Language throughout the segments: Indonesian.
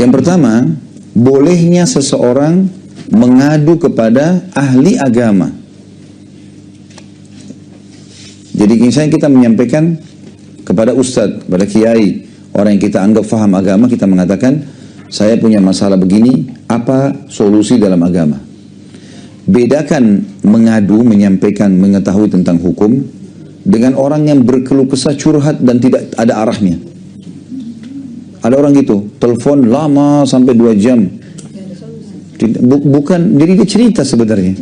Yang pertama, bolehnya seseorang mengadu kepada ahli agama. Jadi misalnya kita menyampaikan kepada ustadz, kepada kiai, orang yang kita anggap faham agama, kita mengatakan, saya punya masalah begini, apa solusi dalam agama? Bedakan mengadu, menyampaikan, mengetahui tentang hukum, dengan orang yang berkeluh kesah, curhat, dan tidak ada arahnya. Ada orang gitu, telepon lama sampai 2 jam. Bukan, jadi dia cerita sebenarnya.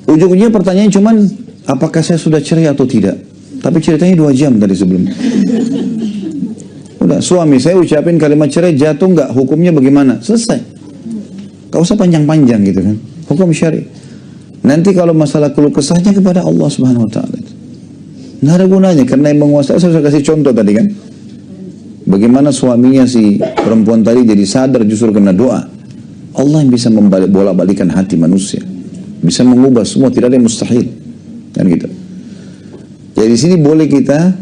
Ujung-ujungnya pertanyaan cuman, apakah saya sudah cerai atau tidak? Tapi ceritanya 2 jam tadi sebelumnya. Udah, suami saya ucapin kalimat cerai, jatuh nggak? Hukumnya bagaimana? Selesai. Gak usah panjang-panjang gitu kan. Hukum syari. Nanti kalau masalah keluh kesahnya kepada Allah Subhanahu Wa Taala. Nggak ada gunanya, karena yang menguasai. Saya sudah kasih contoh tadi kan. Bagaimana suaminya si perempuan tadi jadi sadar justru karena doa. Allah yang bisa bolak-balikan hati manusia. Bisa mengubah semua, tidak ada yang mustahil. Kan gitu. Jadi di sini boleh kita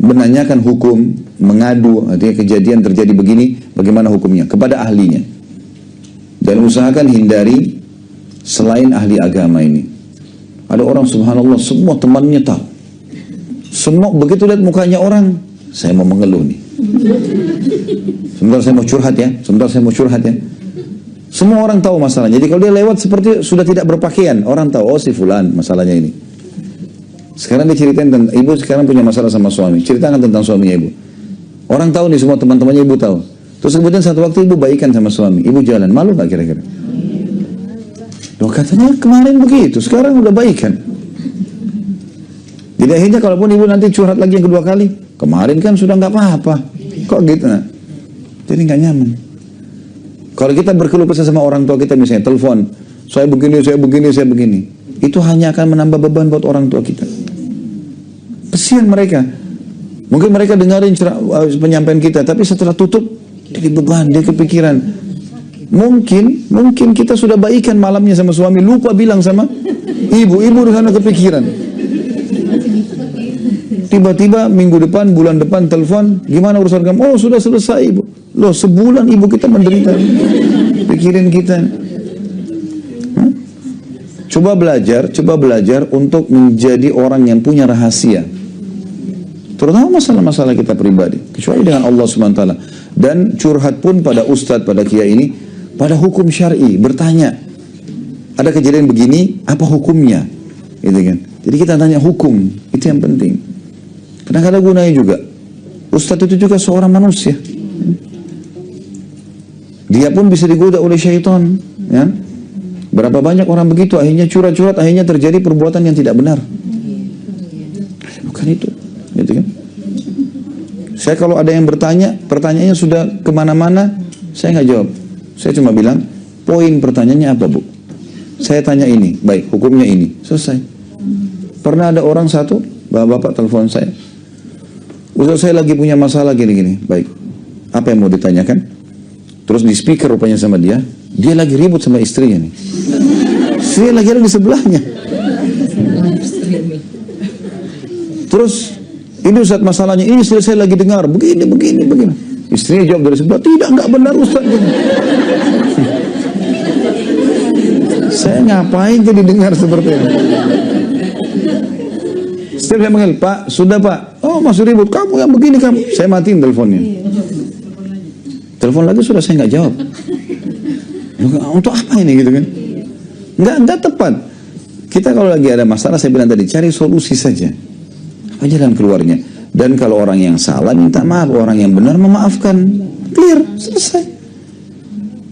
menanyakan hukum, mengadu, artinya kejadian terjadi begini, bagaimana hukumnya kepada ahlinya. Dan usahakan hindari selain ahli agama ini. Ada orang subhanallah semua temannya tahu. Semua begitu lihat mukanya orang, saya mau mengeluh nih. Sebentar saya mau curhat ya, sebentar saya mau curhat ya. Semua orang tahu masalahnya. Jadi kalau dia lewat seperti sudah tidak berpakaian, orang tahu, oh si fulan masalahnya ini. Sekarang dia ceritain tentang ibu sekarang punya masalah sama suami. Ceritakan tentang suaminya ibu. Orang tahu nih, semua teman-temannya ibu tahu. Terus kemudian satu waktu ibu baikan sama suami. Ibu jalan, malu gak kira-kira? Loh katanya kemarin begitu, sekarang udah baikan. Jadi akhirnya kalaupun ibu nanti curhat lagi yang kedua kali, kemarin kan sudah nggak apa-apa. Kok gitu? Nah? Jadi nggak nyaman. Kalau kita berkeluh kesah sama orang tua kita misalnya, telepon, saya begini, saya begini, saya begini. Itu hanya akan menambah beban buat orang tua kita. Kesian mereka. Mungkin mereka dengarin penyampaian kita, tapi setelah tutup, jadi beban, dia kepikiran. Mungkin kita sudah baikan malamnya sama suami, lupa bilang sama ibu di sana kepikiran. Tiba-tiba minggu depan, bulan depan telepon, gimana urusan kamu? Oh sudah selesai ibu. Loh sebulan ibu kita menderita, pikirin kita. Coba belajar untuk menjadi orang yang punya rahasia. Terutama masalah-masalah kita pribadi. Kecuali dengan Allah SWT. Dan curhat pun pada ustadz, pada kiai ini, pada hukum syar'i, bertanya. Ada kejadian begini, apa hukumnya? Gitu kan. Jadi kita tanya hukum, itu yang penting. Karena ada gunanya juga. Ustadz itu juga seorang manusia. Dia pun bisa digoda oleh syaitan. Ya? Berapa banyak orang begitu, akhirnya curhat-curhat, akhirnya terjadi perbuatan yang tidak benar. Bukan itu. Gitu kan? Saya kalau ada yang bertanya, pertanyaannya sudah kemana-mana, saya nggak jawab. Saya cuma bilang, poin pertanyaannya apa bu? Saya tanya ini, baik, hukumnya ini, selesai. Pernah ada orang satu, bapak-bapak telepon saya. Ustaz saya lagi punya masalah gini-gini, baik. Apa yang mau ditanyakan? Terus di speaker rupanya sama dia lagi ribut sama istrinya nih. Saya lagi ada di sebelahnya. Terus ini Ustaz masalahnya ini saya lagi dengar begini. Istrinya jawab dari sebelah, tidak, enggak benar Ustaz. Saya ngapain jadi dengar seperti ini? Setiap saya panggil, Pak, sudah Pak. Oh masih ribut, kamu yang begini kamu. Saya matiin teleponnya. Telepon lagi sudah saya nggak jawab. Untuk apa ini gitu kan? Nggak tepat. Kita kalau lagi ada masalah, saya bilang tadi, cari solusi saja. Apa jalan keluarnya? Dan kalau orang yang salah minta maaf, orang yang benar memaafkan. Clear, selesai.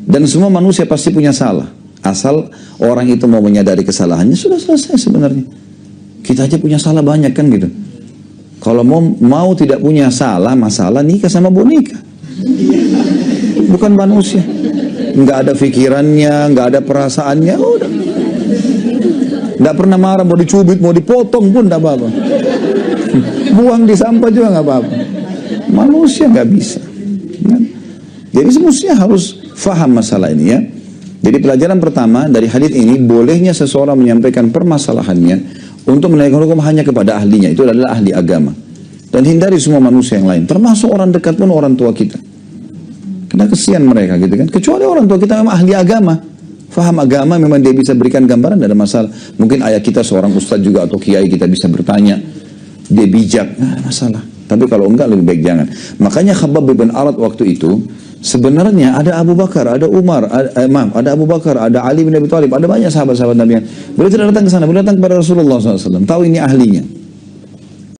Dan semua manusia pasti punya salah. Asal orang itu mau menyadari kesalahannya, sudah selesai sebenarnya. Kita aja punya salah banyak kan gitu. Kalau mau tidak punya masalah nikah sama boneka. Bukan manusia. Nggak ada pikirannya, nggak ada perasaannya, udah. Nggak pernah marah, mau dicubit, mau dipotong pun nggak apa-apa. Buang di sampah juga nggak apa-apa. Manusia nggak bisa. Jadi semestinya harus faham masalah ini ya. Jadi pelajaran pertama dari hadits ini, bolehnya seseorang menyampaikan permasalahannya untuk menaikkan hukum hanya kepada ahlinya. Itu adalah ahli agama. Dan hindari semua manusia yang lain, termasuk orang dekat pun orang tua kita. Karena kesian mereka gitu kan. Kecuali orang tua kita memang ahli agama, faham agama, memang dia bisa berikan gambaran, tidak ada masalah. Mungkin ayah kita seorang ustadz juga atau kiai, kita bisa bertanya, dia bijak, nggak ada masalah. Tapi kalau enggak lebih baik jangan. Makanya Khabbab bin Arat waktu itu sebenarnya ada Abu Bakar, ada Umar, ada Abu Bakar, ada Ali bin Abi Thalib, ada banyak sahabat-sahabat Nabi. Beliau tidak datang ke sana, beliau datang kepada Rasulullah SAW. Tahu ini ahlinya.